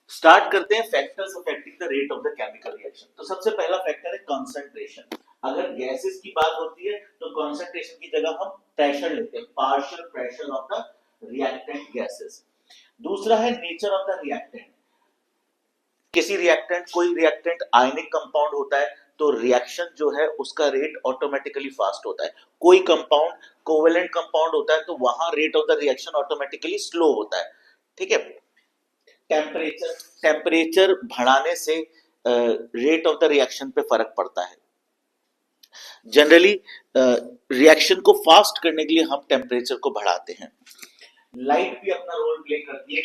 Start करते हैं factors affecting the rate of the chemical reaction. तो सबसे पहला फैक्टर है कंसंट्रेशन। अगर गैसेस की बात होती है तो कंसंट्रेशन की जगह हम प्रेशर लेते हैं, partial pressure of the reactant gases. दूसरा है नेचर ऑफ द रिएक्टेंट। किसी रिएक्टेंट, कोई रिएक्टेंट आयनिक कंपाउंड होता है तो रिएक्शन जो है उसका रेट ऑटोमेटिकली फास्ट होता है। कोई कंपाउंड कोवेलेंट कंपाउंड होता है तो वहां rate of the reaction automatically slow होता है। ठीक है। टेम्परेचर बढ़ाने से रेट ऑफ द रिएक्शन पे फर्क पड़ता है। जनरली रिएक्शन को फास्ट करने के लिए हम टेम्परेचर को बढ़ाते हैं। लाइट भी अपना रोल प्ले करती है।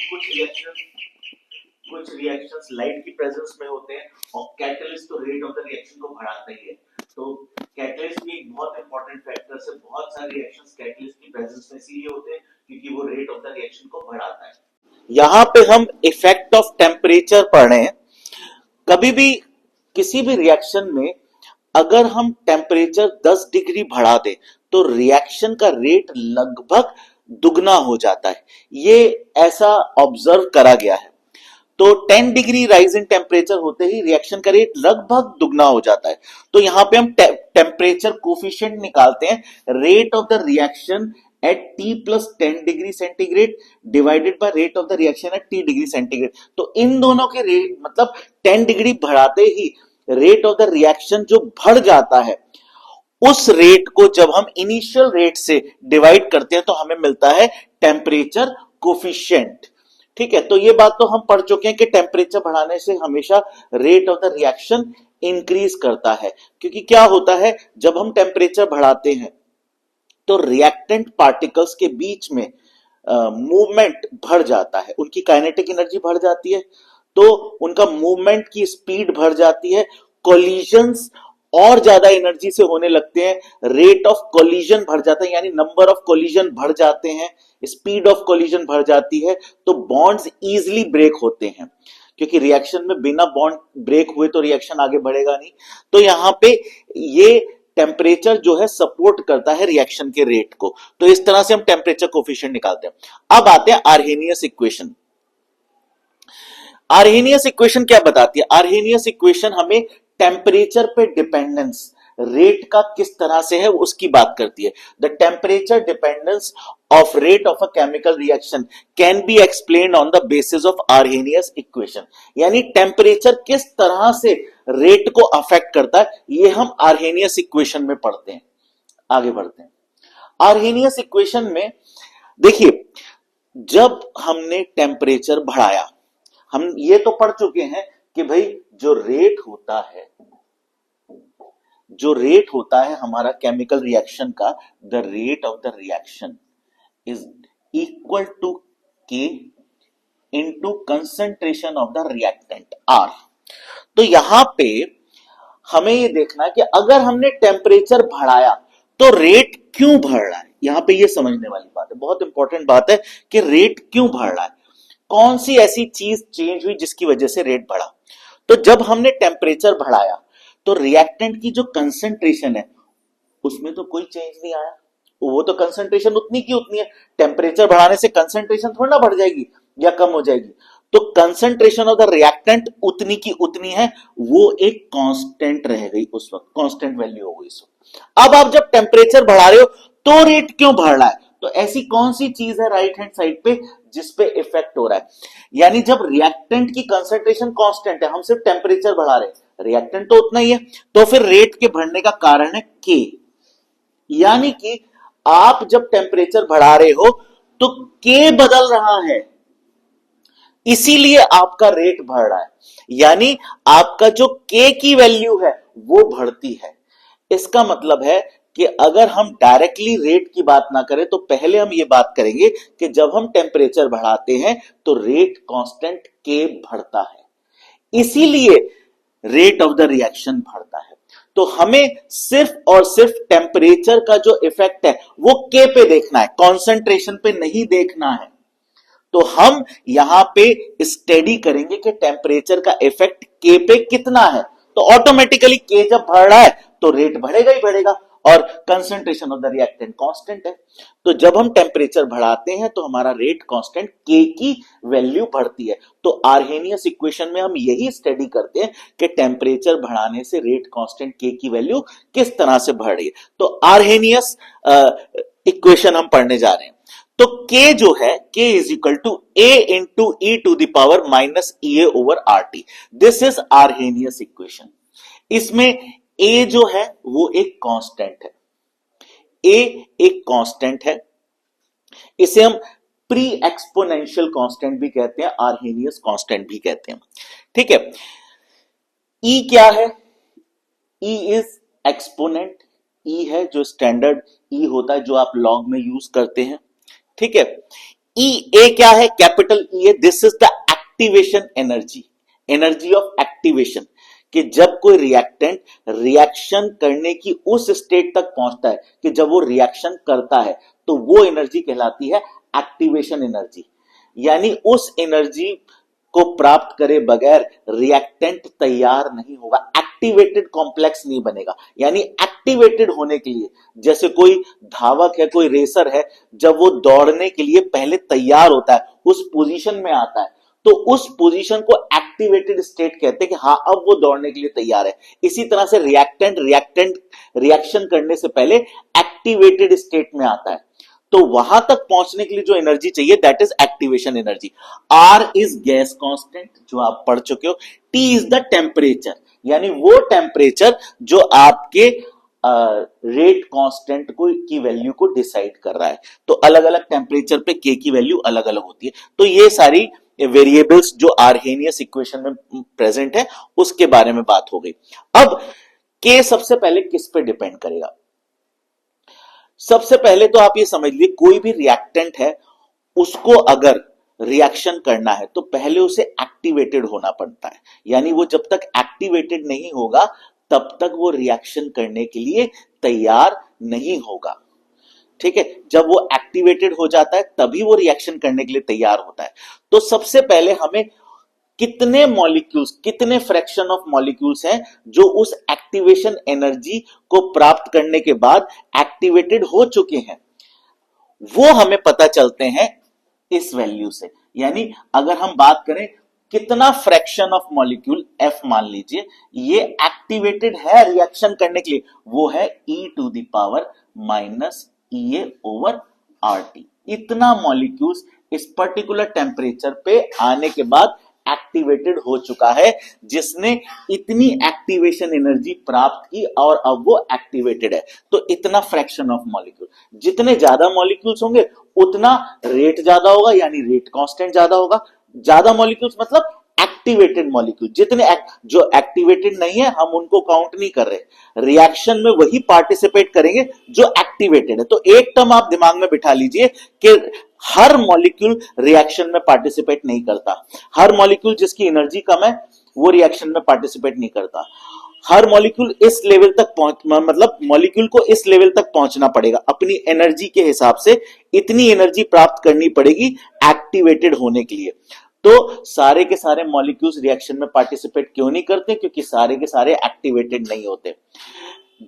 कुछ रिएक्शंस लाइट की प्रेजेंस में होते हैं और कैटलिस्ट तो रेट ऑफ द रिएक्शन को बढ़ाता ही है। तो कैटलिस्ट भी एक बहुत इंपॉर्टेंट फैक्टर है। बहुत सारे रिएक्शंस कैटलिस्ट की प्रेजेंस में इसीलिए होते हैं क्योंकि वो रेट ऑफ द रिएक्शन को बढ़ाता है। यहां पे हम इफेक्ट ऑफ टेम्परेचर पढ़ रहे हैं। कभी भी किसी भी रिएक्शन में अगर हम टेम्परेचर 10 डिग्री बढ़ा दें तो रिएक्शन का रेट लगभग दुगना हो जाता है। ये ऐसा ऑब्जर्व करा गया है। तो 10 डिग्री राइज इन टेम्परेचर होते ही रिएक्शन का रेट लगभग दुगना हो जाता है। तो यहां पे हम टेम्परेचर कोफिशिएंट निकालते हैं, rate of the reaction at T plus 10 degree centigrade divided by rate of the reaction at T degree centigrade. तो इन दोनों के रेट मतलब 10 डिग्री बढ़ाते ही रेट ऑफ द रिएक्शन जो बढ़ जाता है, उस रेट को जब हम इनिशियल रेट से डिवाइड करते हैं तो हमें मिलता है टेम्परेचर कोफिशिएंट। ठीक है। तो ये बात तो हम पढ़ चुके हैं कि टेम्परेचर बढ़ाने से हमेशा rate of the reaction increase करता है। क्योंकि क्या होता है, जब हम टेम्परेचर बढ़ाते हैं तो रिएक्टेंट पार्टिकल्स के बीच में मूवमेंट बढ़ जाता है, उनकी काइनेटिक एनर्जी बढ़ जाती है, तो उनका मूवमेंट की स्पीड बढ़ जाती है, कोलिजन्स और ज्यादा एनर्जी से होने लगते हैं, रेट ऑफ कोलिजन बढ़ जाता है, यानी नंबर ऑफ कोलिजन बढ़ जाते हैं, स्पीड ऑफ कोलिजन बढ़ जाती है, तो बॉन्ड्स इजीली ब्रेक होते हैं। क्योंकि रिएक्शन में बिना बॉन्ड ब्रेक हुए तो रिएक्शन आगे बढ़ेगा नहीं। तो यहां पे ये टेम्परेचर जो है सपोर्ट करता है रिएक्शन के रेट को। तो इस तरह से हम टेम्परेचर कोफिशिएंट निकालते हैं। अब आते हैं आर्हेनियस इक्वेशन। आर्हेनियस इक्वेशन क्या बताती है? आर्हेनियस इक्वेशन हमें टेम्परेचर पे डिपेंडेंस रेट का किस तरह से है उसकी बात करती है। The temperature dependence of rate of a chemical reaction can be explained on the basis of Arrhenius equation. यानी टेम्परेचर किस तरह से रेट को अफेक्ट करता है, ये हम आर्हेनियस इक्वेशन में पढ़ते हैं। आगे बढ़ते हैं। आर्हेनियस इक्वेशन में देखिए, जब हमने टेम्परेचर बढ़ाया, हम ये तो पढ़ चुके हैं कि भाई जो रेट होता है हमारा केमिकल रिएक्शन का, the rate of the reaction is equal to K into concentration of the reactant R। तो यहां पे हमें ये देखना है कि अगर हमने टेम्परेचर बढ़ाया तो रेट क्यों बढ़ रहा है। यहां पे ये समझने वाली बात है, बहुत इंपॉर्टेंट बात है कि रेट क्यों बढ़ रहा है, कौन सी ऐसी चीज चेंज हुई जिसकी वजह से रेट बढ़ा। तो जब हमने टेम्परेचर बढ़ाया तो रिएक्टेंट की जो कंसंट्रेशन है उसमें तो कोई चेंज नहीं आया, वो तो कंसंट्रेशन उतनी की उतनी है। टेम्परेचर बढ़ाने से कंसंट्रेशन थोड़ी ना बढ़ जाएगी या कम हो जाएगी। तो कंसंट्रेशन ऑफ द रिएक्टेंट उतनी की उतनी है, वो एक कांस्टेंट रह गई, उस वक्त कांस्टेंट वैल्यू हो गई। अब आप जब टेम्परेचर बढ़ा रहे हो तो रेट क्यों बढ़ रहा है, तो ऐसी कौन सी चीज है राइट हैंड साइड पे जिसपे इफेक्ट हो रहा है। यानी जब रिएक्टेंट की कंसंट्रेशन कांस्टेंट है, हम सिर्फ टेम्परेचर बढ़ा रहे हैं, रिएक्टेंट तो उतना ही है, तो फिर रेट के बढ़ने का कारण है K। यानी कि आप जब टेम्परेचर बढ़ा रहे हो तो K बदल रहा है, इसीलिए आपका रेट बढ़ रहा है। यानी आपका जो K की वैल्यू है वो बढ़ती है। इसका मतलब है कि अगर हम डायरेक्टली रेट की बात ना करें तो पहले हम ये बात करेंगे कि जब हम टेम्परेचर बढ़ाते हैं तो रेट कांस्टेंट K बढ़ता है, इसीलिए रेट ऑफ द रिएक्शन बढ़ता है। तो हमें सिर्फ और सिर्फ टेम्परेचर का जो इफेक्ट है वो K पे देखना है, कॉन्सेंट्रेशन पे नहीं देखना है। तो हम यहां पे स्टडी करेंगे कि टेम्परेचर का इफेक्ट K पे कितना है। तो ऑटोमेटिकली K जब बढ़ रहा है तो रेट बढ़ेगा ही बढ़ेगा, और concentration of the reactant constant है। तो जब हम टेम्परेचर बढ़ाते हैं तो हमारा रेट कांस्टेंट के की वैल्यू बढ़ती है। तो आर्हेनियस इक्वेशन में हम यही स्टडी करते हैं कि टेम्परेचर बढ़ाने से रेट कांस्टेंट के की वैल्यू किस तरह से बढ़ रही है। तो आर्हेनियस इक्वेशन हम पढ़ने जा रहे हैं। तो K जो है K is equal to A into e to the power minus E A over R T. This is Arrhenius equation. इसमें A जो है वो एक कांस्टेंट है। A एक कांस्टेंट है, इसे हम प्री एक्सपोनेंशियल कांस्टेंट भी कहते हैं, आर्हेनियस कांस्टेंट भी कहते हैं। ठीक है। E क्या है? E is exponent. E है जो स्टैंडर्ड E होता है जो आप लॉग में यूज करते हैं। ठीक है। E A क्या है? कैपिटल E है। This is the activation energy, energy of activation, कि जब कोई रिएक्टेंट रिएक्शन करने की उस स्टेट तक पहुंचता है कि जब वो रिएक्शन करता है तो वो एनर्जी कहलाती है एक्टिवेशन एनर्जी। यानी उस एनर्जी को प्राप्त करे बगैर रिएक्टेंट तैयार नहीं होगा, एक्टिवेटेड कॉम्प्लेक्स नहीं बनेगा। यानी एक्टिवेटेड होने के लिए, जैसे कोई धावक है, कोई रेसर है, जब वो दौड़ने के लिए पहले तैयार होता है, उस पोजीशन में आता है, तो उस पोजीशन को एक्टिवेटेड स्टेट कहते हैं कि हाँ अब वो दौड़ने के लिए तैयार है। इसी तरह से रिएक्टेंट रिएक्शन करने से पहले एक्टिवेटेड स्टेट में आता है। तो वहां तक पहुंचने के लिए जो एनर्जी चाहिए that is activation energy. R is gas constant जो आप पढ़ चुके हो। टी इज द टेम्परेचर, यानी वो टेम्परेचर जो आपके रेट कांस्टेंट को की वैल्यू को डिसाइड कर रहा है। तो अलग अलग टेम्परेचर पे के की वैल्यू अलग अलग होती है। तो ये सारी वेरिएबल्स जो आर्हेनियस इक्वेशन में प्रेजेंट है उसके बारे में बात हो गई। अब के सबसे पहले किस पे डिपेंड करेगा? सबसे पहले तो आप ये समझ लीजिए, कोई भी रिएक्टेंट है उसको अगर रिएक्शन करना है तो पहले उसे एक्टिवेटेड होना पड़ता है। यानी वो जब तक एक्टिवेटेड नहीं होगा तब तक वो रिएक्शन करने के लिए तैयार नहीं होगा। ठीक है। जब वो एक्टिवेटेड हो जाता है तभी वो रिएक्शन करने के लिए तैयार होता है। तो सबसे पहले हमें कितने मॉलिक्यूल्स, कितने फ्रैक्शन ऑफ मॉलिक्यूल्स हैं जो उस एक्टिवेशन एनर्जी को प्राप्त करने के बाद एक्टिवेटेड हो चुके हैं, वो हमें पता चलते हैं इस वैल्यू से। यानी अगर हम बात करें कितना फ्रैक्शन ऑफ मॉलिक्यूल F मान लीजिए ये एक्टिवेटेड है रिएक्शन करने के लिए, वो है e to the power minus E A over R T. इतना मॉलिक्यूल्स इस पर्टिकुलर टेम्परेचर पे आने के बाद एक्टिवेटेड हो चुका है, जिसने इतनी एक्टिवेशन एनर्जी प्राप्त की और अब वो एक्टिवेटेड है। तो इतना फ्रैक्शन ऑफ मॉलिक्यूल, जितने ज्यादा मॉलिक्यूल्स होंगे उतना रेट ज्यादा होगा, यानी रेट कांस्टेंट ज्यादा होगा। ज्यादा मॉलिक्यूल्स मतलब एक्टिवेटेड मॉलिक्यूल, जितने जो एक्टिवेटेड नहीं है हम उनको काउंट नहीं कर रहे, रिएक्शन में वही पार्टिसिपेट करेंगे जो एक्टिवेटेड है। तो एक टर्म आप दिमाग में बिठा लीजिए कि हर मॉलिक्यूल रिएक्शन में पार्टिसिपेट नहीं करता। हर मॉलिक्यूल जिसकी एनर्जी कम है वो रिएक्शन में पार्टिसिपेट नहीं करता। हर मॉलिक्यूल इस लेवल तक मतलब मॉलिक्यूल को इस लेवल तक पहुंचना पड़ेगा, अपनी एनर्जी के हिसाब से इतनी एनर्जी प्राप्त करनी पड़ेगी एक्टिवेटेड होने के लिए। तो सारे के सारे मॉलिक्यूल्स रिएक्शन में पार्टिसिपेट क्यों नहीं करते? क्योंकि सारे के सारे एक्टिवेटेड नहीं होते।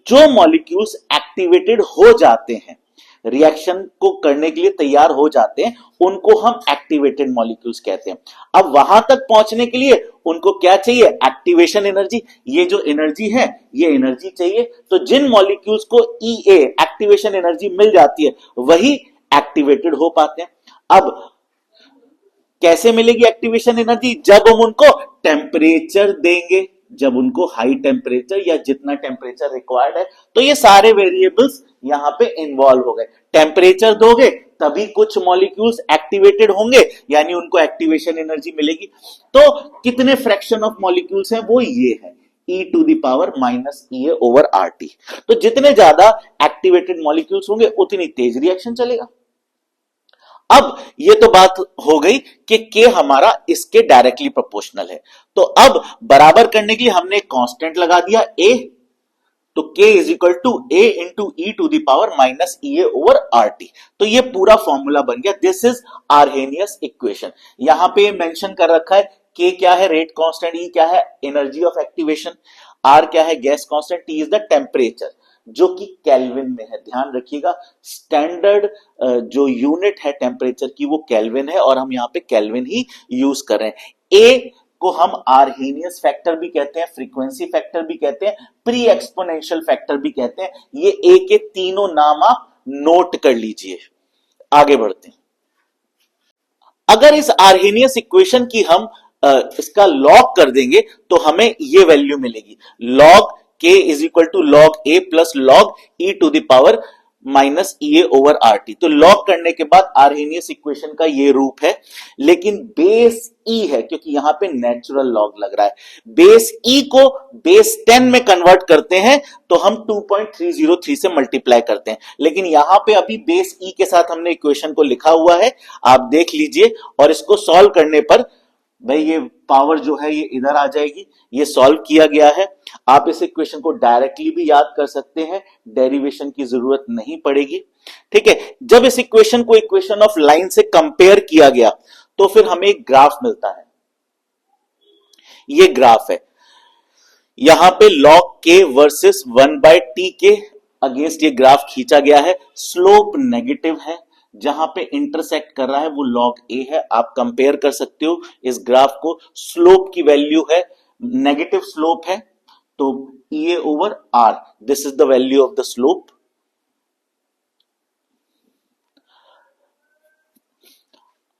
जो मॉलिक्यूल्स एक्टिवेटेड हो जाते हैं, रिएक्शन को करने के लिए तैयार हो जाते हैं, उनको हम एक्टिवेटेड मॉलिक्यूल्स कहते हैं। अब वहां तक पहुंचने के लिए उनको क्या चाहिए? Activation energy. ये जो एनर्जी है ये एनर्जी चाहिए। तो जिन मॉलिक्यूल्स को EA एक्टिवेशन एनर्जी मिल जाती है वही एक्टिवेटेड हो पाते हैं। अब कैसे मिलेगी एक्टिवेशन एनर्जी? जब हम उनको टेम्परेचर देंगे, जब उनको हाई टेम्परेचर या जितना टेम्परेचर रिक्वायर्ड है। तो ये सारे वेरिएबल्स यहां पे इन्वॉल्व हो गए। टेम्परेचर दोगे तभी कुछ मॉलिक्यूल्स एक्टिवेटेड होंगे, यानी उनको एक्टिवेशन एनर्जी मिलेगी। तो कितने फ्रैक्शन ऑफ मॉलिक्यूल्स हैं? वो ये है e to the power minus E A over R T. तो जितने ज्यादा एक्टिवेटेड मॉलिक्यूल्स होंगे उतनी तेज रिएक्शन चलेगा। अब ये तो बात हो गई कि के हमारा इसके डायरेक्टली प्रोपोर्शनल है। तो अब बराबर करने के लिए हमने एक कांस्टेंट लगा दिया a, तो k is equal to a into e to the power minus E A over R T. तो ये पूरा फॉर्मूला बन गया। This is Arrhenius equation. यहां पे मेंशन कर रखा है k क्या है? Rate constant. E क्या है? Energy of activation. R क्या है? Gas constant. T is the temperature. जो कि केल्विन में है। ध्यान रखिएगा, स्टैंडर्ड जो यूनिट है टेम्परेचर की वो केल्विन है और हम यहाँ पे केल्विन ही यूज कर रहे हैं। ए को हम आर्हेनियस फैक्टर भी कहते हैं, फ्रीक्वेंसी फैक्टर भी कहते हैं, प्री एक्सपोनेंशियल फैक्टर भी कहते हैं। ये ए के तीनों नाम आप नोट कर लीजिए। आगे बढ़ते हैं। अगर इस आर्हेनियस इक्वेशन की हम इसका लॉग कर देंगे तो हमें ये वैल्यू मिलेगी, लॉग के is equal to log A plus log e to the power minus E A over R T. तो लॉग करने के बाद आर्हेनियस इक्वेशन का ये रूप है, लेकिन बेस ई है क्योंकि यहां पे नेचुरल लॉग लग रहा है। बेस ई को बेस 10 में कन्वर्ट करते हैं तो हम 2.303 से मल्टीप्लाई करते हैं, लेकिन यहां पे अभी बेस ई के साथ हमने इक्वेशन को लिखा हुआ है, आप देख लीजिए। और इसको सॉल्व करने पर भाई ये पावर जो है ये इधर आ जाएगी, ये सॉल्व किया गया है। आप इस इक्वेशन को डायरेक्टली भी याद कर सकते हैं, डेरिवेशन की जरूरत नहीं पड़ेगी। ठीक है, जब इस इक्वेशन को इक्वेशन ऑफ लाइन से कंपेयर किया गया तो फिर हमें एक ग्राफ मिलता है। ये ग्राफ है, यहां पे log k वर्सेस 1/t के अगेंस्ट ये ग्राफ खींचा गया है। स्लोप नेगेटिव है, जहां पे इंटरसेक्ट कर रहा है वो log a है। आप कंपेयर कर सकते हो इस ग्राफ को। स्लोप की वैल्यू है, नेगेटिव स्लोप है, तो EA over R, this is the value of the slope.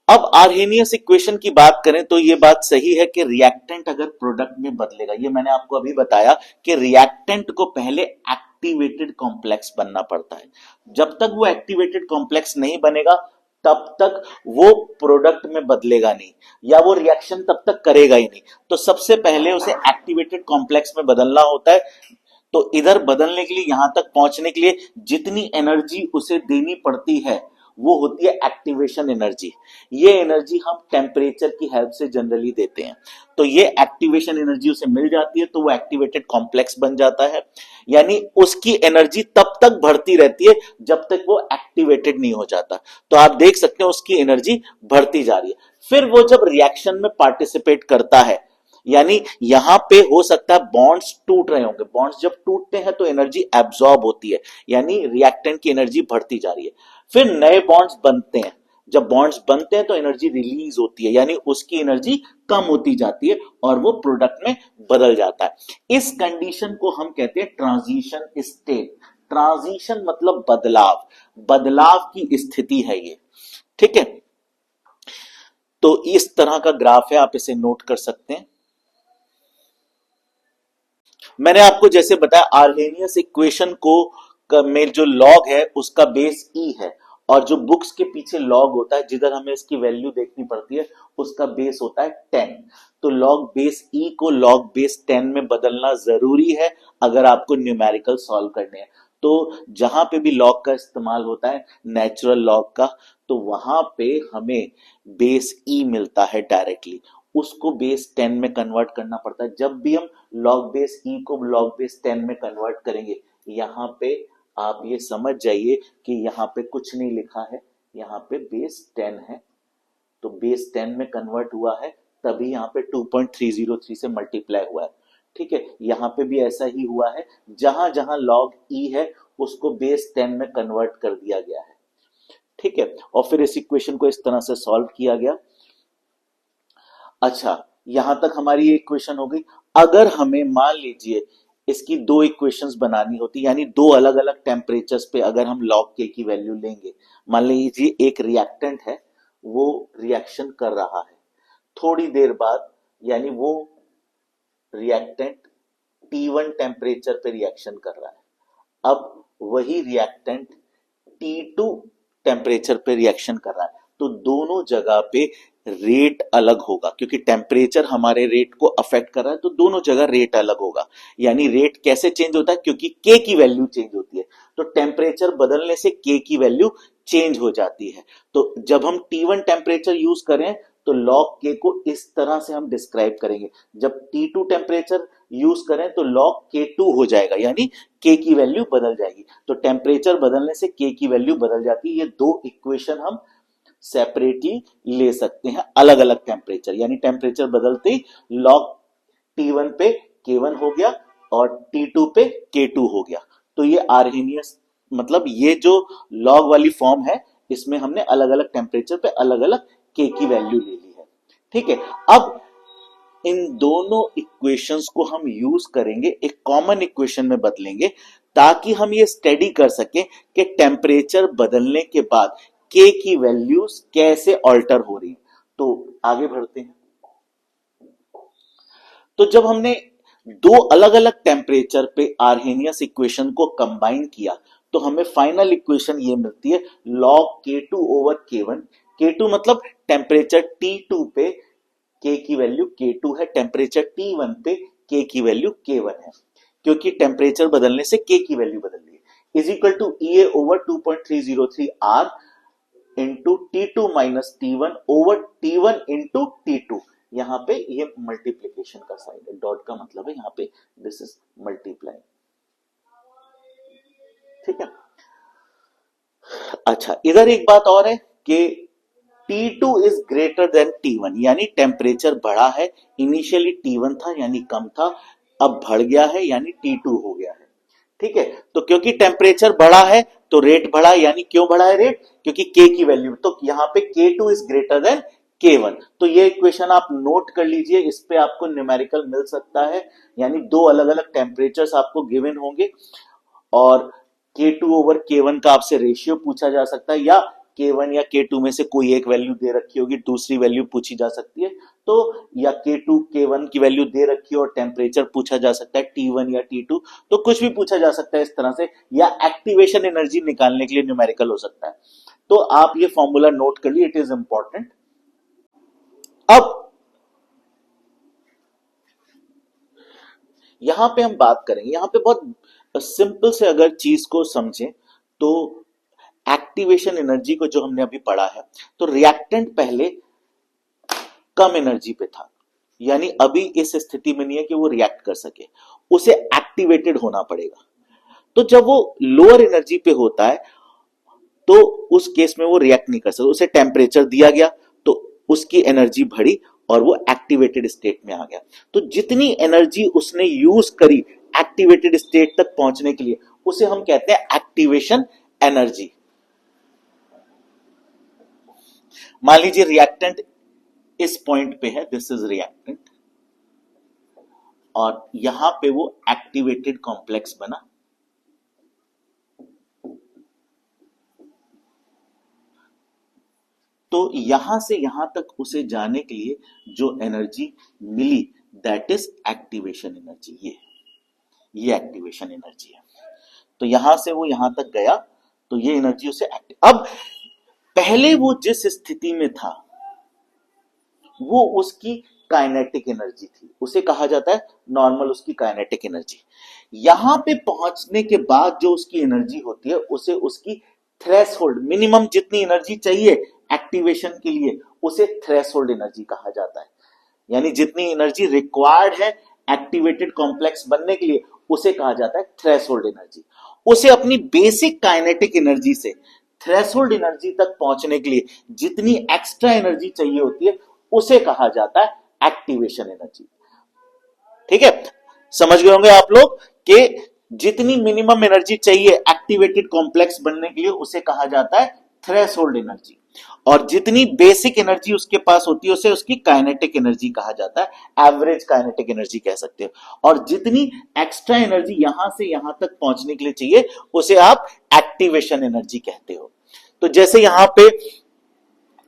अब आर्हेनियस इक्वेशन की बात करें तो यह बात सही है कि रिएक्टेंट अगर प्रोडक्ट में बदलेगा, ये मैंने आपको अभी बताया कि रिएक्टेंट को पहले एक्टिवेटेड कॉम्प्लेक्स बनना पड़ता है। जब तक वो एक्टिवेटेड कॉम्प्लेक्स नहीं बनेगा तब तक वो प्रोडक्ट में बदलेगा नहीं, या वो रिएक्शन तब तक करेगा ही नहीं। तो सबसे पहले उसे एक्टिवेटेड कॉम्प्लेक्स में बदलना होता है। तो इधर बदलने के लिए, यहां तक पहुंचने के लिए जितनी एनर्जी उसे देनी पड़ती है वो होती है एक्टिवेशन एनर्जी। ये एनर्जी हम टेम्परेचर की हेल्प से जनरली देते हैं। तो ये एक्टिवेशन एनर्जी उसे मिल जाती है तो वो एक्टिवेटेड कॉम्प्लेक्स बन जाता है, यानी उसकी एनर्जी तब तक बढ़ती रहती है जब तक वो एक्टिवेटेड नहीं हो जाता। तो आप देख सकते हैं उसकी एनर्जी बढ़ती जा रही है। फिर वो जब रिएक्शन में पार्टिसिपेट करता है, यानी यहां पे हो सकता है बॉन्ड्स टूट रहे होंगे, बॉन्ड्स जब टूटते हैं तो एनर्जी एब्सॉर्ब होती है, यानी रिएक्टेंट की एनर्जी बढ़ती जा रही है। फिर नए बॉन्ड्स बनते हैं, जब बॉन्ड्स बनते हैं तो एनर्जी रिलीज होती है, यानी उसकी एनर्जी कम होती जाती है और वो प्रोडक्ट में बदल जाता है। इस कंडीशन को हम कहते हैं ट्रांजिशन स्टेट। ट्रांजिशन मतलब बदलाव, बदलाव की स्थिति है ये। ठीक है, तो इस तरह का ग्राफ है, आप इसे नोट कर सकते हैं। मैंने आपको जैसे बताया आर्हेनियस इक्वेशन को में जो लॉग है उसका बेस ई है, और जो बुक्स के पीछे लॉग होता है जिधर हमें इसकी वैल्यू देखनी पड़ती है उसका बेस होता है 10। तो लॉग बेस ई को लॉग बेस 10 में बदलना जरूरी है अगर आपको न्यूमेरिकल सॉल्व करने हैं। तो जहां पे भी लॉग का इस्तेमाल होता है, नेचुरल लॉग का, तो वहां पे हमें बेस ई मिलता है डायरेक्टली, उसको बेस 10 में कन्वर्ट करना पड़ता है। जब भी हम लॉग बेस ई को लॉग बेस 10 में कन्वर्ट करेंगे, यहां पे आप ये समझ जाइए कि यहां पे कुछ नहीं लिखा है, यहां पे बेस 10 है, तो बेस 10 में कन्वर्ट हुआ है तभी यहां पे 2.303 से मल्टीप्लाई हुआ है। ठीक है, यहां पे भी ऐसा ही हुआ है, जहां जहां लॉग ई है उसको बेस 10 में कन्वर्ट कर दिया गया है। ठीक है, और फिर इस इक्वेशन को इस तरह से सॉल्व किया गया। अच्छा, यहां तक हमारी इक्वेशन हो गई। अगर हमें मान लीजिए इसकी दो इक्वेशंस बनानी होती, यानी दो अलग अलग टेम्परेचर्स पे अगर हम log k की वैल्यू लेंगे, मान लीजिए एक रिएक्टेंट है, वो रिएक्शन कर रहा है, थोड़ी देर बाद यानी वो रिएक्टेंट T1 टेम्परेचर पे रिएक्शन कर रहा है, अब वही रिएक्टेंट T2 टेम्परेचर पे रिएक्शन कर रहा है, तो दोनों जगह पे रेट अलग होगा, क्योंकि टेम्परेचर हमारे रेट को अफेक्ट कर रहा है, तो दोनों जगह रेट अलग होगा। यानी रेट कैसे चेंज होता है, क्योंकि के की वैल्यू चेंज होती है, तो टेम्परेचर बदलने से के की वैल्यू चेंज हो जाती है। तो जब हम T1 टेम्परेचर यूज करें तो log k को इस तरह से हम डिस्क्राइब करेंगे, जब T2 टेम्परेचर यूज करें तो log K2 हो जाएगा, यानी k की वैल्यू बदल जाएगी। तो टेम्परेचर बदलने से k की वैल्यू बदल जाती है। ये दो इक्वेशन हम सेपरेटली ले सकते हैं, अलग अलग टेम्परेचर, यानी टेम्परेचर बदलते ही log T1 पे K1 हो गया और T2 पे K2 हो गया। तो ये आर्हेनियस मतलब ये जो लॉग वाली फॉर्म है इसमें हमने अलग अलग टेम्परेचर पे अलग अलग के की वैल्यू ले ली है। ठीक है, अब इन दोनों इक्वेशंस को हम यूज करेंगे, एक कॉमन इक्वेशन में बदलेंगे ताकि हम ये स्टडी कर सकें कि टेम्परेचर बदलने के बाद के की वैल्यूज कैसे ऑल्टर हो रही है। तो आगे बढ़ते हैं। तो जब हमने दो अलग अलग टेम्परेचर पे आर्हेनियस इक्वेशन को कंबाइन किया तो हमें फाइनल इक्वेशन ये मिलती है log K2 over K1। K2 मतलब टेम्परेचर T2 पे K की वैल्यू K2 है, टेम्परेचर T1 पे K की वैल्यू K1 है, क्योंकि टेम्परेचर बदलने से K की वैल्यू बदल रही है, is equal to EA over 2.303 R into T2 minus T1 over T1 into T2। यहां पे ये मल्टीप्लीकेशन का साइन है, डॉट का मतलब है यहां पे दिस इज मल्टीप्लाई। ठीक है, अच्छा इधर एक बात और है कि T2 is greater than T1, यानी टेम्परेचर बढ़ा है, इनिशियली T1 था यानी कम था, अब बढ़ गया है यानी T2 हो गया है। ठीक है, तो क्योंकि टेम्परेचर बढ़ा है तो रेट बढ़ा, यानी क्यों बढ़ा है रेट, क्योंकि K की वैल्यू, तो यहां पे K2 is greater than K1। तो ये इक्वेशन आप नोट कर लीजिए, इस पे आपको न्यूमेरिकल मिल सकता है, यानी दो अलग अलग टेम्परेचर्स आपको गिवन होंगे और K2 ओवर K1 का आपसे रेशियो पूछा जा सकता है, या K1 या K2 में से कोई एक वैल्यू दे रखी होगी, दूसरी वैल्यू पूछी जा सकती है, तो या K2 K1 की वैल्यू दे रखी है और टेम्परेचर पूछा जा सकता है T1 या T2, तो कुछ भी पूछा जा सकता है इस तरह से, या एक्टिवेशन एनर्जी निकालने के लिए न्यूमेरिकल हो सकता है। तो आप ये फॉर्मूला नोट कर लिए, इट इज इंपॉर्टेंट। अब यहां पे हम बात करेंगे, यहां पे बहुत सिंपल से अगर चीज को समझें तो एक्टिवेशन एनर्जी को जो हमने अभी पढ़ा है, तो रिएक्टेंट पहले कम एनर्जी पे था, यानी अभी इस स्थिति में नहीं है कि वो रिएक्ट कर सके, उसे एक्टिवेटेड होना पड़ेगा। तो जब वो लोअर एनर्जी पे होता है तो उस केस में वो रिएक्ट नहीं कर सकता, उसे टेम्परेचर दिया गया तो उसकी एनर्जी बढ़ी और वो एक्टिवेटेड स्टेट में आ गया। तो जितनी एनर्जी उसने यूज करी एक्टिवेटेड स्टेट तक पहुंचने के लिए उसे हम कहते हैं एक्टिवेशन एनर्जी। मान लीजिए रिएक्टेंट इस पॉइंट पे है, दिस इज रिएक्टेंट, और यहां पे वो एक्टिवेटेड कॉम्प्लेक्स बना, तो यहां से यहां तक उसे जाने के लिए जो एनर्जी मिली दैट इज एक्टिवेशन एनर्जी। ये एक्टिवेशन एनर्जी है। तो यहां से वो यहां तक गया तो ये एनर्जी उसे अब पहले वो जिस स्थिति में था वो उसकी काइनेटिक एनर्जी थी, उसे कहा जाता है नॉर्मल उसकी काइनेटिक एनर्जी। यहां पे पहुंचने के बाद जो उसकी एनर्जी होती है उसे उसकी थ्रेशोल्ड, मिनिमम जितनी एनर्जी चाहिए एक्टिवेशन के लिए उसे थ्रेशोल्ड एनर्जी कहा जाता है, यानी जितनी एनर्जी रिक्वायर्ड है एक्टिवेटेड कॉम्प्लेक्स बनने के लिए उसे कहा जाता है थ्रेशोल्ड एनर्जी। उसे अपनी बेसिक काइनेटिक एनर्जी से थ्रेशोल्ड एनर्जी तक पहुंचने के लिए जितनी एक्स्ट्रा एनर्जी चाहिए होती है उसे कहा जाता है एक्टिवेशन एनर्जी। ठीक है, समझ गए होंगे आप लोग कि जितनी मिनिमम एनर्जी चाहिए एक्टिवेटेड कॉम्प्लेक्स बनने के लिए उसे कहा जाता है थ्रेशोल्ड एनर्जी, और जितनी बेसिक एनर्जी उसके पास होती है उसे उसकी काइनेटिक एनर्जी कहा जाता है, एवरेज काइनेटिक एनर्जी कह सकते हो, और जितनी एक्स्ट्रा एनर्जी यहां से यहां तक पहुंचने के लिए चाहिए उसे आप एक्टिवेशन एनर्जी कहते हो। तो जैसे यहां पे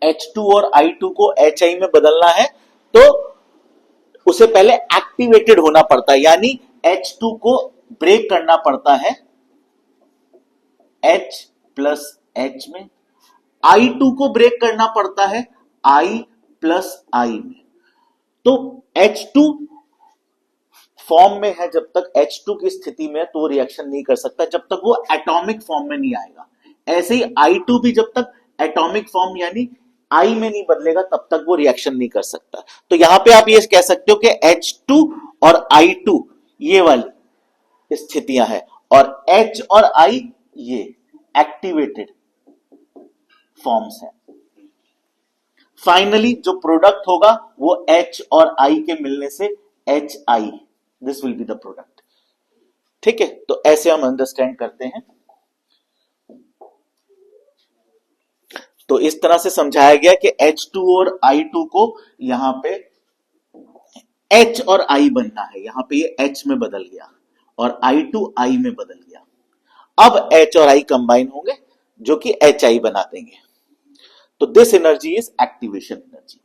H2 और I2 को HI में बदलना है तो उसे पहले एक्टिवेटेड होना पड़ता है, यानी H2 को ब्रेक करना पड़ता है H प्लस H में, I2 को ब्रेक करना पड़ता है I प्लस I में। तो H2 फॉर्म में है, जब तक H2 की स्थिति में तो रिएक्शन नहीं कर सकता जब तक वो एटॉमिक फॉर्म में नहीं आएगा। ऐसे ही I2 भी जब तक एटॉमिक फॉर्म यानी I में नहीं बदलेगा तब तक वो रिएक्शन नहीं कर सकता। तो यहां पे आप ये कह सकते हो कि H2 और I2 ये वाली स्थितियां हैं और H और I ये एक्टिवेटेड फॉर्म्स हैं। फाइनली जो प्रोडक्ट होगा वो H और I के मिलने से HI, this will be the product. ठीक है, तो ऐसे हम अंडरस्टैंड करते हैं। तो इस तरह से समझाया गया कि H2 और I2 को यहां पे H और I बनना है, यहां पे ये H में बदल गया और I2 I में बदल गया। अब H और I कंबाइन होंगे जो कि HI बना देंगे। तो this energy is activation energy.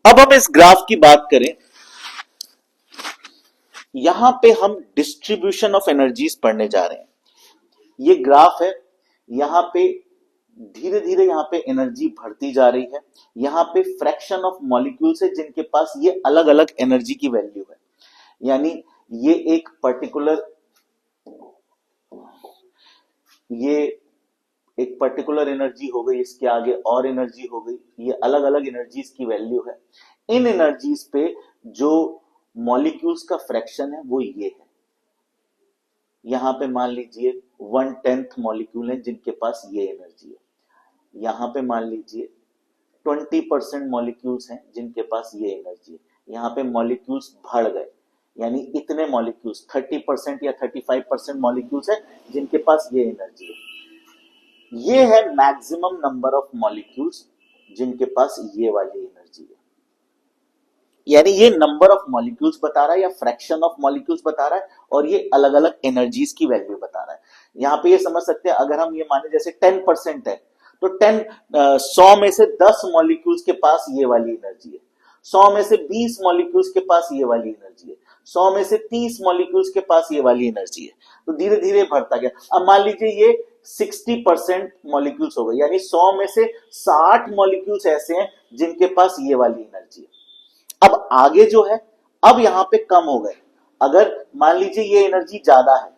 अब हम इस ग्राफ की बात करें, यहां पे हम डिस्ट्रीब्यूशन ऑफ एनर्जीज पढ़ने जा रहे हैं। ये ग्राफ है, यहां पे धीरे धीरे यहां पे एनर्जी बढ़ती जा रही है। यहां पे फ्रैक्शन ऑफ मॉलिक्यूल्स है जिनके पास ये अलग अलग एनर्जी की वैल्यू है। यानी ये एक पर्टिकुलर ये एक पर्टिकुलर एनर्जी हो गई, इसके आगे और एनर्जी हो गई, ये अलग अलग एनर्जीज की वैल्यू है। इन एनर्जीज पे जो मॉलिक्यूल्स का फ्रैक्शन है वो ये है। यहां पे मान लीजिए 1/10 मॉलिक्यूल है जिनके पास ये एनर्जी है। यहां पे मान लीजिए 20% मॉलिक्यूल्स हैं जिनके पास ये एनर्जी है। यहां पे मॉलिक्यूल्स बढ़ गए, यानी इतने मॉलिक्यूल्स 30% या 35% मॉलिक्यूल्स है जिनके पास ये एनर्जी है। ये है मैक्सिमम नंबर ऑफ मॉलिक्यूल्स जिनके पास ये वाली एनर्जी है। यानी ये नंबर ऑफ मॉलिक्यूल्स बता रहा है या फ्रैक्शन ऑफ मॉलिक्यूल्स बता रहा है, और ये अलग अलग एनर्जीज की वैल्यू बता रहा है। यहां पे ये समझ सकते हैं, अगर हम ये माने जैसे 10% है तो 100 में से 10 मॉलिक्यूल्स के पास ये वाली एनर्जी है, 100 में से 20 मॉलिक्यूल्स के पास ये वाली एनर्जी है, 100 में से 30 मॉलिक्यूल्स के पास ये वाली एनर्जी है। तो धीरे धीरे बढ़ता गया। अब मान लीजिए ये 60% मॉलिक्यूल्स हो गए, यानी 100 में से 60 मॉलिक्यूल्स ऐसे हैं जिनके पास ये वाली एनर्जी है। अब आगे जो है, अब यहां पे कम हो गए। अगर मान लीजिए ये एनर्जी ज्यादा है,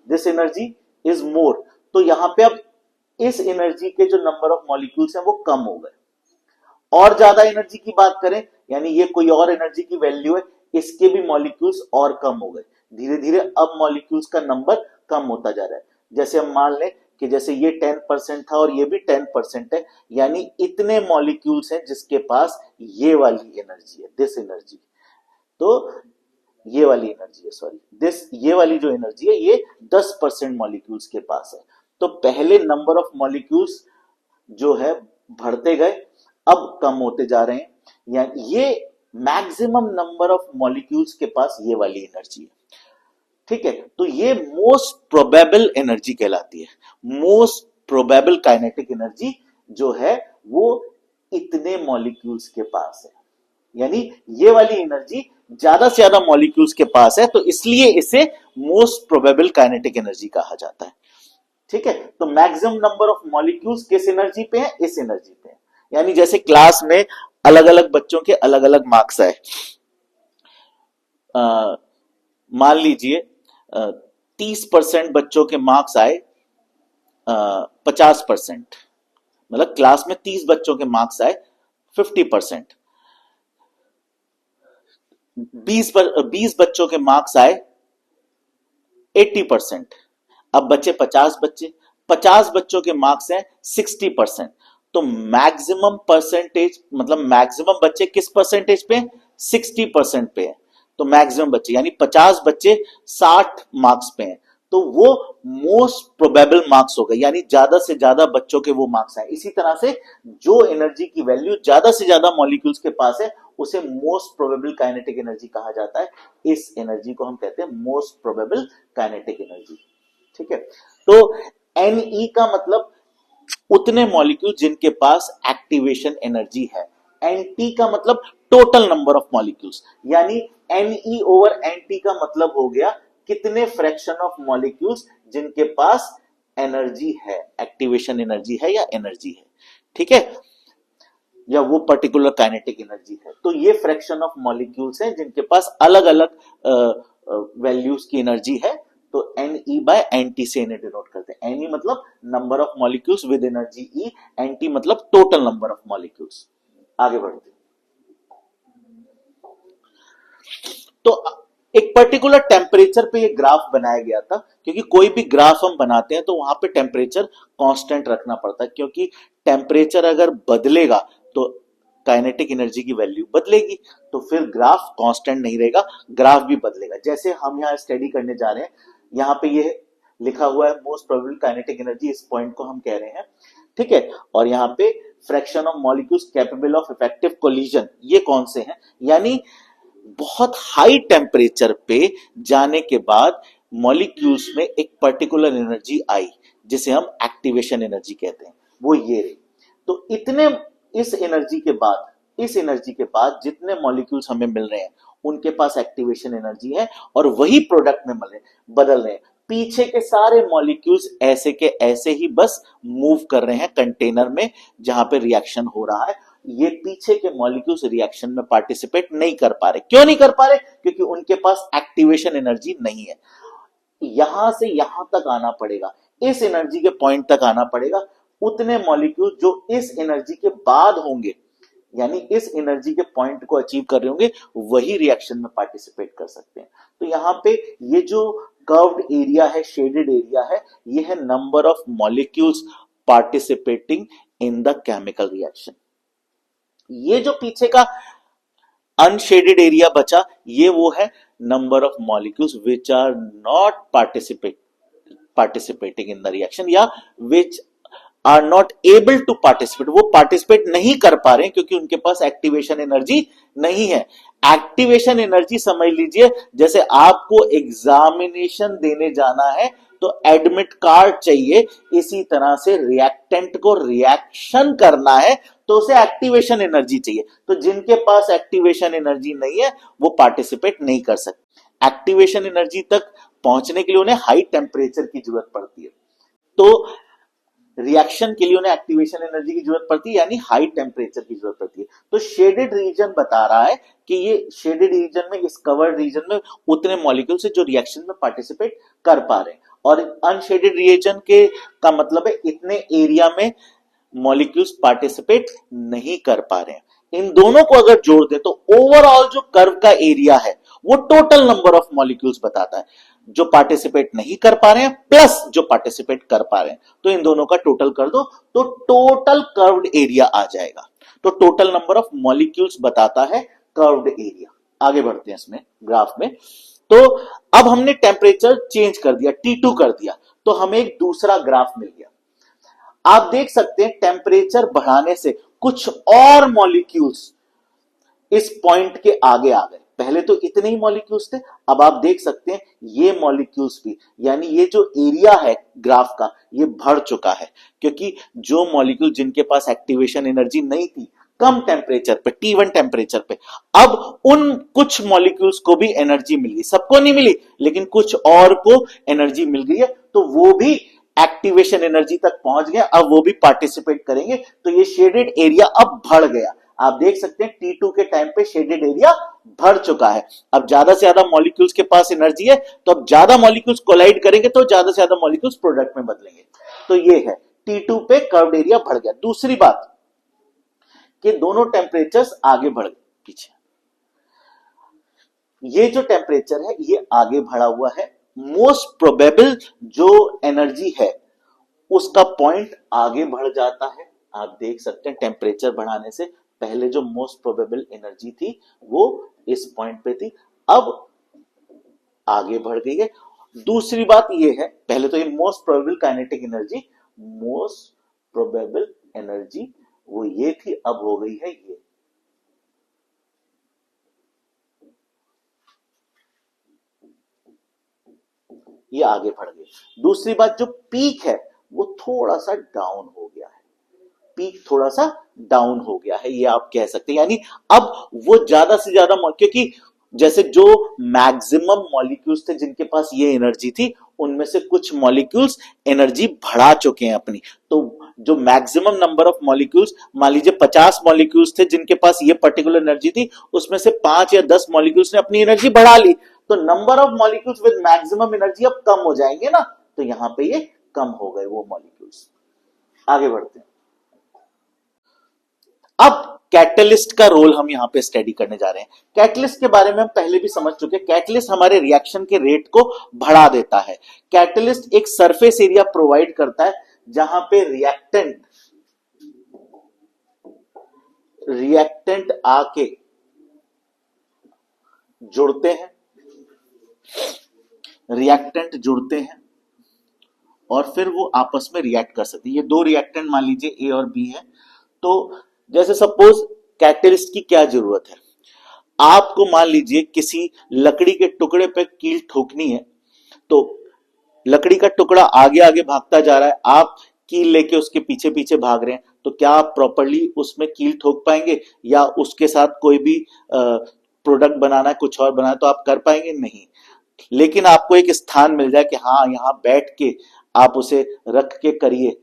दिस एनर्जी इज मोर, तो यहां पे अब इस एनर्जी के जो नंबर ऑफ मॉलिक्यूल्स हैं वो कम हो गए। और ज्यादा एनर्जी की बात करें, यानी ये कोई और एनर्जी की वैल्यू है, इसके भी मॉलिक्यूल्स और कम हो गए। धीरे धीरे अब मॉलिक्यूल्स का नंबर कम होता जा रहा है। जैसे हम मान लें कि जैसे ये 10% था और ये भी 10% है, यानी इतने मॉलिक्यूल्स हैं जिसके पास ये वाली एनर्जी है, दिस एनर्जी। तो ये वाली एनर्जी है, सॉरी दिस, ये वाली जो एनर्जी है ये 10% मॉलिक्यूल्स के पास है। तो पहले नंबर ऑफ मॉलिक्यूल्स जो है बढ़ते गए, अब कम होते जा रहे हैं। यानी ये मैक्सिमम नंबर ऑफ मॉलिक्यूल्स के पास ये वाली एनर्जी है। ठीक है, तो ये मोस्ट प्रोबेबल एनर्जी कहलाती है। मोस्ट प्रोबेबल काइनेटिक एनर्जी जो है वो इतने मॉलिक्यूल्स के पास है, यानी ये वाली एनर्जी ज्यादा से ज्यादा मॉलिक्यूल्स के पास है, तो इसलिए इसे मोस्ट प्रोबेबल काइनेटिक एनर्जी कहा जाता है। ठीक है, तो मैक्सिमम नंबर ऑफ मॉलिक्यूल्स किस एनर्जी पे है, इस एनर्जी पे है। यानी जैसे क्लास में अलग अलग बच्चों के अलग अलग मार्क्स आए, मान लीजिए 30% बच्चों के मार्क्स आए 50%, मतलब क्लास में 30 बच्चों के मार्क्स आए 50%। 20 बच्चों के मार्क्स आए 80%। अब बचे 50 बच्चे, 50 बच्चों के मार्क्स हैं 60%। तो मैक्सिमम परसेंटेज, मतलब मैक्सिमम बच्चे किस परसेंटेज पे, 60% पे है। तो मैक्सिमम बच्चे यानी 50 बच्चे 60 मार्क्स पे हैं, तो वो मोस्ट प्रोबेबल मार्क्स हो गए, यानी ज्यादा से ज्यादा बच्चों के वो मार्क्स आए। इसी तरह से जो एनर्जी की वैल्यू ज्यादा से ज्यादा मॉलिक्यूल्स के पास है उसे मोस्ट प्रोबेबल काइनेटिक एनर्जी कहा जाता है। इस एनर्जी को हम कहते हैं मोस्ट प्रोबेबल काइनेटिक एनर्जी। ठीक है, तो Ne का मतलब उतने मॉलिक्यूल जिनके पास एक्टिवेशन एनर्जी है। Nt का मतलब टोटल नंबर ऑफ मॉलिक्यूल्स, यानी Ne ओवर Nt का मतलब हो गया कितने फ्रैक्शन ऑफ मॉलिक्यूल्स जिनके पास एनर्जी है, एक्टिवेशन एनर्जी है या एनर्जी है। ठीक है, या वो पर्टिकुलर काइनेटिक एनर्जी है। तो ये फ्रैक्शन ऑफ मॉलिक्यूल्स हैं जिनके पास अलग अलग वैल्यूज की एनर्जी है। तो Ne बाय Nt से इन्हें डिनोट करते हैं। Ne मतलब number of molecules with energy E, Nt मतलब टोटल नंबर ऑफ मॉलिक्यूल्स। आगे बढ़ते हैं। तो एक पर्टिकुलर टेम्परेचर पे ये ग्राफ बनाया गया था, क्योंकि कोई भी ग्राफ हम बनाते हैं तो वहां पे टेम्परेचर कांस्टेंट रखना पड़ता है, क्योंकि टेम्परेचर अगर बदलेगा तो काइनेटिक एनर्जी की वैल्यू बदलेगी, तो फिर ग्राफ कांस्टेंट नहीं रहेगा, ग्राफ भी बदलेगा। जैसे हम यहाँ स्टडी करने जा रहे हैं, यहाँ पे ये लिखा हुआ है मोस्ट प्रोबेबल काइनेटिक एनर्जी, इस पॉइंट को हम कह रहे हैं, ठीक है। और यहाँ पे fraction of molecules capable of effective collision, ये कौन से हैं, यानी बहुत हाई टेम्परेचर पे जाने के बाद मॉलिक्यूल्स में एक पर्टिकुलर एनर्जी आई, जिसे हम एक्टिवेशन एनर्जी कहते हैं, वो ये रही। तो इतने इस एनर्जी के बाद जितने मॉलिक्यूल्स हमें मिल रहे हैं उनके पास एक्टिवेशन एनर्जी है और वही प्रोडक्ट में बदल रहे हैं। पीछे के सारे मॉलिक्यूल्स ऐसे के ऐसे ही बस मूव कर रहे हैं कंटेनर में जहां पे रिएक्शन हो रहा है। ये पीछे के मॉलिक्यूल्स रिएक्शन में पार्टिसिपेट नहीं कर पा रहे। क्यों नहीं कर पा रहे? क्योंकि उनके पास एक्टिवेशन एनर्जी नहीं है। यहां से यहां तक आना पड़ेगा, इस एनर्जी के पॉइंट तक आना पड़ेगा। उतने मॉलिक्यूल जो इस एनर्जी के बाद होंगे, यानी इस एनर्जी के पॉइंट को अचीव कर रहे होंगे, वही रिएक्शन में पार्टिसिपेट कर सकते हैं। तो यहां पे ये जो कर्व्ड एरिया है, शेडेड एरिया है, ये है number of molecules participating in the chemical reaction. ये जो पीछे का अनशेडेड एरिया बचा, ये वो है number of molecules which are not participating in the reaction, या which are not able to participate, वो पार्टिसिपेट नहीं कर पा रहे हैं क्योंकि उनके पास एक्टिवेशन एनर्जी नहीं है। एक्टिवेशन एनर्जी समझ लीजिए, जैसे आपको एग्जामिनेशन देने जाना है तो एडमिट कार्ड चाहिए, इसी तरह से रिएक्टेंट को रिएक्शन करना है तो उसे एक्टिवेशन एनर्जी चाहिए। तो जिनके पास एक्टिवेशन एनर्जी नहीं है वो पार्टिसिपेट नहीं कर सकते। एक्टिवेशन एनर्जी तक पहुंचने के लिए उन्हें हाई टेम्परेचर की जरूरत पड़ती है, तो रिएक्शन के लिए उन्हें एक्टिवेशन एनर्जी की जरूरत पड़ती है, यानी हाई टेम्परेचर की जरूरत पड़ती है। तो शेडेड रीजन बता रहा है कि ये शेडेड रीजन में, इस कवर्ड रीजन में उतने मॉलिक्यूल्स है जो रिएक्शन में पार्टिसिपेट कर पा रहे हैं, और अनशेडेड रीजन के का मतलब है इतने एरिया में मॉलिक्यूल्स पार्टिसिपेट नहीं कर पा रहे हैं। इन दोनों को अगर जोड़ दे तो ओवरऑल जो कर्व का एरिया है वो टोटल नंबर ऑफ मॉलिक्यूल्स बताता है, जो पार्टिसिपेट नहीं कर पा रहे हैं प्लस जो पार्टिसिपेट कर पा रहे हैं। तो इन दोनों का टोटल कर दो तो टोटल कर्व्ड एरिया आ जाएगा। तो टोटल नंबर ऑफ मॉलिक्यूल्स बताता है कर्व्ड एरिया। आगे बढ़ते हैं इसमें ग्राफ में। तो अब हमने टेम्परेचर चेंज कर दिया, T2 कर दिया, तो हमें एक दूसरा ग्राफ मिल गया। आप देख सकते हैं टेम्परेचर बढ़ाने से कुछ और मॉलिक्यूल्स इस पॉइंट के आगे आ गए। पहले तो इतने ही मॉलिक्यूल्स थे, अब आप देख सकते हैं ये मॉलिक्यूल्स भी, यानी ये जो एरिया है ग्राफ का ये बढ़ चुका है, क्योंकि जो मॉलिक्यूल जिनके पास एक्टिवेशन एनर्जी नहीं थी कम टेम्परेचर पे, T1 टेम्परेचर पे, अब उन कुछ मॉलिक्यूल्स को भी एनर्जी मिल गई। सबको नहीं मिली लेकिन कुछ और को एनर्जी मिल गई है, तो वो भी एक्टिवेशन एनर्जी तक पहुंच गए, अब वो भी पार्टिसिपेट करेंगे। तो ये शेडेड एरिया अब बढ़ गया। आप देख सकते हैं T2 के टाइम पे शेडेड एरिया बढ़ चुका है। अब ज्यादा से ज्यादा मॉलिक्यूल्स के पास एनर्जी है, तो अब ज्यादा मॉलिक्यूल्स कोलाइड करेंगे तो ज्यादा से ज्यादा मॉलिक्यूल्स प्रोडक्ट में बदलेंगे। तो ये है T2 पे कर्व्ड एरिया बढ़ गया। दूसरी बात कि दोनों टेम्परेचर्स आगे बढ़ गए पीछे। ये जो टेम्परेचर है ये आगे बढ़ा हुआ है, मोस्ट प्रोबेबल जो एनर्जी है उसका पॉइंट आगे बढ़ जाता है। आप देख सकते हैं टेम्परेचर बढ़ाने से पहले जो मोस्ट प्रोबेबल एनर्जी थी वो इस पॉइंट पे थी, अब आगे बढ़ गई है। दूसरी बात ये है, पहले तो ये most probable kinetic energy, most probable energy वो ये थी, अब हो गई है ये आगे बढ़ गई। दूसरी बात, जो पीक है वो थोड़ा सा डाउन हो गया है, पीक थोड़ा सा डाउन हो गया है, ये आप कह सकते हैं। यानी अब वो ज्यादा से ज्यादा, क्योंकि जैसे जो मैक्सिमम मॉलिक्यूल्स थे जिनके पास ये एनर्जी थी, उनमें से कुछ मॉलिक्यूल्स एनर्जी बढ़ा चुके हैं अपनी। तो जो मैक्सिमम नंबर ऑफ मॉलिक्यूल्स, मान लीजिए 50 मॉलिक्यूल्स थे जिनके पास ये पर्टिकुलर एनर्जी थी, उसमें से 5 या 10 मॉलिक्यूल्स ने अपनी एनर्जी बढ़ा ली, तो number of molecules with maximum energy अब कम हो जाएंगे ना, तो यहां पे ये कम हो गए वो मॉलिक्यूल्स। आगे बढ़ते हैं। अब कैटलिस्ट का रोल हम यहां पे स्टडी करने जा रहे हैं। कैटलिस्ट के बारे में हम पहले भी समझ चुके हैं। कैटलिस्ट हमारे रिएक्शन के रेट को बढ़ा देता है। कैटलिस्ट एक सरफेस एरिया प्रोवाइड करता है जहां पे रिएक्टेंट आके जुड़ते हैं, रिएक्टेंट जुड़ते हैं और फिर वो आपस में रिएक्ट कर सकते हैं। ये दो रिएक्टेंट मान लीजिए ए और बी है। तो जैसे सपोज कैटलिस्ट की क्या जरूरत है, आपको मान लीजिए किसी लकड़ी के टुकड़े पे कील ठोकनी है, तो लकड़ी का टुकड़ा आगे आगे भागता जा रहा है, आप कील लेके उसके पीछे पीछे भाग रहे हैं, तो क्या आप प्रॉपरली उसमें कील ठोक पाएंगे, या उसके साथ कोई भी प्रोडक्ट बनाना है, कुछ और बनाना है, तो आप कर पाएंगे? नहीं। लेकिन आपको एक स्थान मिल जाए कि हाँ यहां बैठ के आप उसे रख के करिए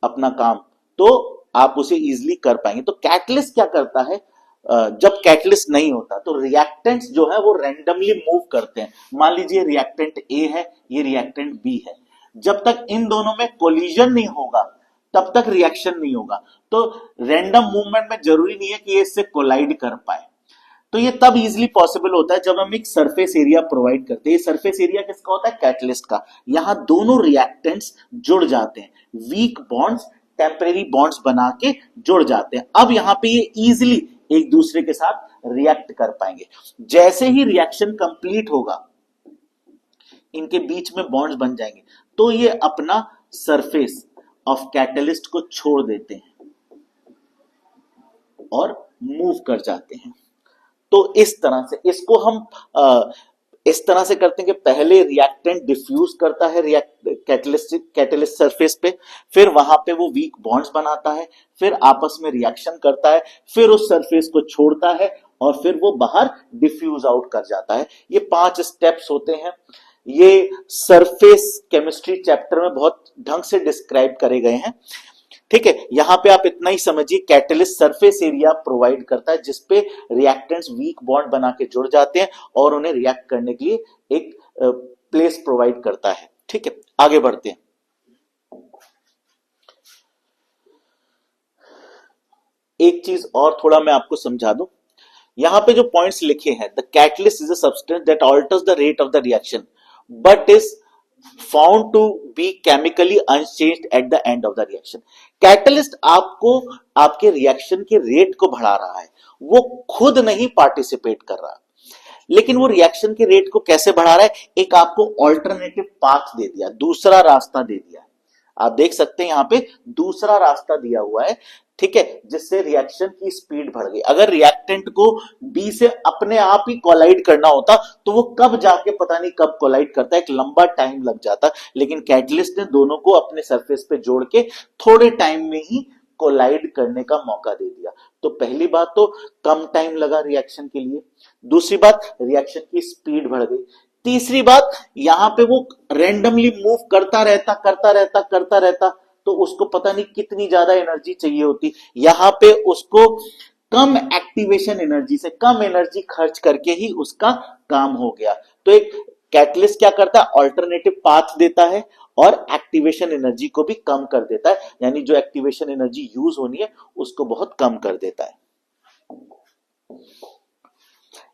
अपना काम, तो आप उसे इजीली कर पाएंगे। तो कैटलिस्ट क्या करता है, जब कैटलिस्ट नहीं होता तो रिएक्टेंट्स जो है वो रैंडमली मूव करते हैं। मान लीजिए रिएक्टेंट ए है, ये रिएक्टेंट बी है, जब तक इन दोनों में कोलिजन नहीं होगा तब तक रिएक्शन नहीं होगा। तो रैंडम मूवमेंट में जरूरी नहीं है कि ये इससे कोलाइड कर पाए। तो ये तब इजीली पॉसिबल होता है जब हम एक सरफेस एरिया प्रोवाइड करते हैं। ये सरफेस एरिया किसका होता है? कैटलिस्ट का। यहां दोनों रिएक्टेंट्स जुड़ जाते हैं, वीक बॉन्ड्स, टेम्परेरी बॉन्ड्स बना के जुड़ जाते हैं। अब यहां पे ये इजीली एक दूसरे के साथ रिएक्ट कर पाएंगे। जैसे ही रिएक्शन कंप्लीट होगा, इनके बीच में बॉन्ड्स बन जाएंगे, तो ये अपना सरफेस ऑफ कैटलिस्ट को छोड़ देते हैं और मूव कर जाते हैं। तो इस तरह से इसको हम इस तरह से करते हैं कि पहले रिएक्टेंट डिफ्यूज करता है कैटलिस्ट सरफेस पे, फिर वहां पे वो वीक बॉन्ड्स बनाता है, फिर आपस में रिएक्शन करता है, फिर उस सरफेस को छोड़ता है और फिर वो बाहर डिफ्यूज आउट कर जाता है। ये 5 स्टेप्स होते हैं। ये सरफेस केमिस्ट्री चैप्टर में बहुत ढंग से डिस्क्राइब करे गए हैं। ठीक है, यहां पे आप इतना ही समझिए, कैटलिस्ट सरफेस एरिया प्रोवाइड करता है जिसपे रिएक्टेंट्स वीक बॉन्ड बना के जुड़ जाते हैं और उन्हें रिएक्ट करने के लिए एक प्लेस प्रोवाइड करता है। ठीक है, आगे बढ़ते हैं। एक चीज और थोड़ा मैं आपको समझा दूं, यहां पे जो पॉइंट्स लिखे हैं, the catalyst is a substance that alters the rate of the reaction but is found to be chemically unchanged at the end of the reaction। Catalyst आपको आपके रिएक्शन के रेट को बढ़ा रहा है, वो खुद नहीं पार्टिसिपेट कर रहा, लेकिन वो रिएक्शन के रेट को कैसे बढ़ा रहा है? एक आपको ऑल्टरनेटिव पाथ दे दिया, दूसरा रास्ता दे दिया। आप देख सकते हैं यहां पे दूसरा रास्ता दिया हुआ है, ठीक है, जिससे रिएक्शन की स्पीड बढ़ गई। अगर रिएक्टेंट को बी से अपने आप ही कोलाइड करना होता तो वो कब जाके पता नहीं कब कोलाइड करता, एक लंबा टाइम लग जाता, लेकिन कैटलिस्ट ने दोनों को अपने सरफेस पे जोड़ के थोड़े टाइम में ही कोलाइड करने का मौका दे दिया। तो पहली बात तो कम टाइम लगा रिएक्शन के लिए, दूसरी बात रिएक्शन की स्पीड बढ़ गई, तीसरी बात यहां पे वो रेंडमली मूव करता रहता तो उसको पता नहीं कितनी ज्यादा एनर्जी चाहिए होती, यहां पे उसको कम एक्टिवेशन एनर्जी से, कम एनर्जी खर्च करके ही उसका काम हो गया। तो एक कैटलिस्ट क्या करता है? ऑल्टरनेटिव पाथ देता है और एक्टिवेशन एनर्जी को भी कम कर देता है, यानी जो एक्टिवेशन एनर्जी यूज होनी है उसको बहुत कम कर देता है।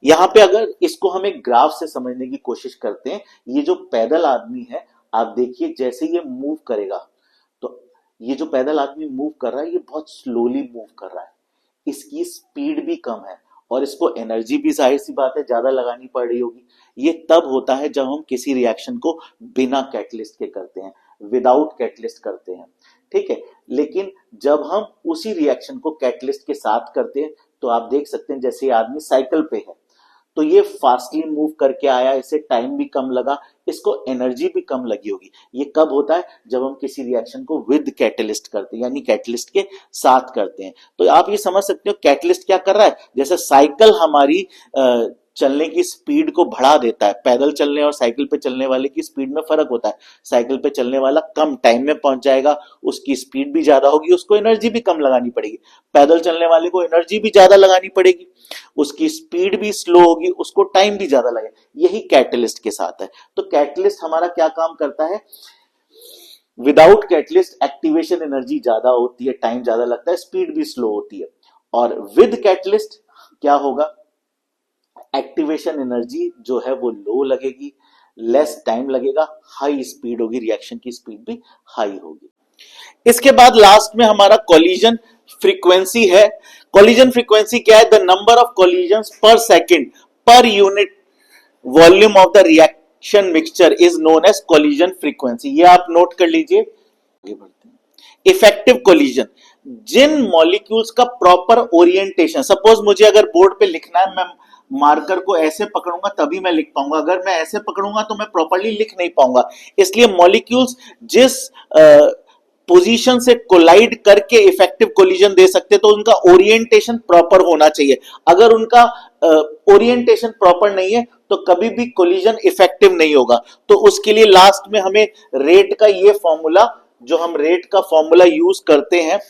यहां पे अगर इसको हम एक ग्राफ से समझने की कोशिश करते हैं, ये जो पैदल आदमी है, आप देखिए जैसे ये मूव करेगा, तो ये जो पैदल आदमी मूव कर रहा है ये बहुत स्लोली मूव कर रहा है, इसकी स्पीड भी कम है और इसको एनर्जी भी जाहिर सी बात है ज्यादा लगानी पड़ रही होगी। ये तब होता है जब हम किसी रिएक्शन को बिना कैटलिस्ट के करते हैं, विदाउट कैटलिस्ट करते हैं, ठीक है। लेकिन जब हम उसी रिएक्शन को कैटलिस्ट के साथ करते हैं तो आप देख सकते हैं जैसे आदमी साइकिल पे है तो ये फास्टली मूव करके आया, इसे टाइम भी कम लगा, इसको एनर्जी भी कम लगी होगी। ये कब होता है? जब हम किसी रिएक्शन को विद कैटलिस्ट करते हैं, यानी कैटलिस्ट के साथ करते हैं। तो आप ये समझ सकते हो कैटलिस्ट क्या कर रहा है, जैसे साइकिल हमारी चलने की स्पीड को बढ़ा देता है। पैदल चलने और साइकिल पे चलने वाले की स्पीड में फर्क होता है, साइकिल पे चलने वाला कम टाइम में पहुंच जाएगा, उसकी स्पीड भी ज्यादा होगी, उसको एनर्जी भी कम लगानी पड़ेगी। पैदल चलने वाले को एनर्जी भी ज्यादा लगानी पड़ेगी, उसकी स्पीड भी स्लो होगी, उसको टाइम भी ज्यादा लगेगा। यही कैटलिस्ट के साथ है। तो कैटलिस्ट हमारा क्या काम करता है? विदाउट कैटलिस्ट एक्टिवेशन एनर्जी ज्यादा होती है, टाइम ज्यादा लगता है, स्पीड भी स्लो होती है। और विद कैटलिस्ट क्या होगा? एक्टिवेशन एनर्जी जो है वो लो लगेगी, लेस टाइम लगेगा, हाई स्पीड होगी, रिएक्शन की स्पीड भी हाई होगी। इसके बाद लास्ट में हमारा कोलिजन फ्रीक्वेंसी है, कोलिजन फ्रीक्वेंसी क्या है? The number of collisions per second per unit volume of the reaction mixture is known as collision frequency. ये आप नोट कर लीजिए। आगे बढ़ते हैं। इफेक्टिव कोलिजन, जिन मॉलिक्यूल्स का प्रॉपर ओरिएंटेशन, सपोज मुझे अगर बोर्ड पे लिखना है, मैं मार्कर को ऐसे पकड़ूंगा तभी मैं लिख पाऊंगा, अगर मैं ऐसे पकड़ूंगा तो मैं प्रॉपरली लिख नहीं पाऊंगा। इसलिए मॉलिक्यूल्स जिस पोजीशन से कोलाइड करके इफेक्टिव कोलिजन दे सकते, तो उनका ओरिएंटेशन प्रॉपर होना चाहिए। अगर उनका ओरिएंटेशन प्रॉपर नहीं है तो कभी भी कोलिजन इफेक्टिव नहीं होगा। तो उसके लिए लास्ट में हमें रेट का ये फॉर्मूला, जो हम रेट का फॉर्मूला यूज करते हैं,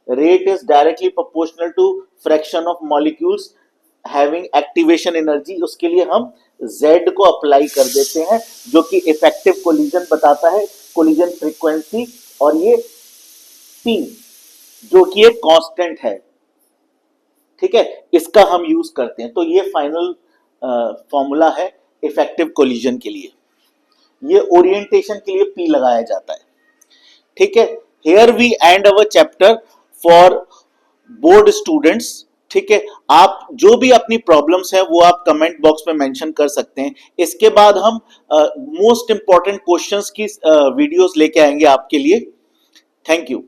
rate is directly proportional to fraction of molecules having activation energy, उसके लिए हम Z को अप्लाई कर देते हैं, जो कि इफेक्टिव कोलिजन बताता है, कोलिजन फ्रीक्वेंसी, और ये P जो कि एक कांस्टेंट है, ठीक है, इसका हम यूज करते हैं। तो ये फाइनल फॉर्मूला है इफेक्टिव कोलिजन के लिए। ये ओरिएंटेशन के लिए P लगाया जाता है, ठीक है। Here we end our chapter for board students, ठीक है। आप जो भी अपनी प्रॉब्लम्स है वो आप कमेंट बॉक्स में मेंशन कर सकते हैं। इसके बाद हम मोस्ट इंपॉर्टेंट क्वेश्चंस की वीडियोस लेके आएंगे आपके लिए। Thank you.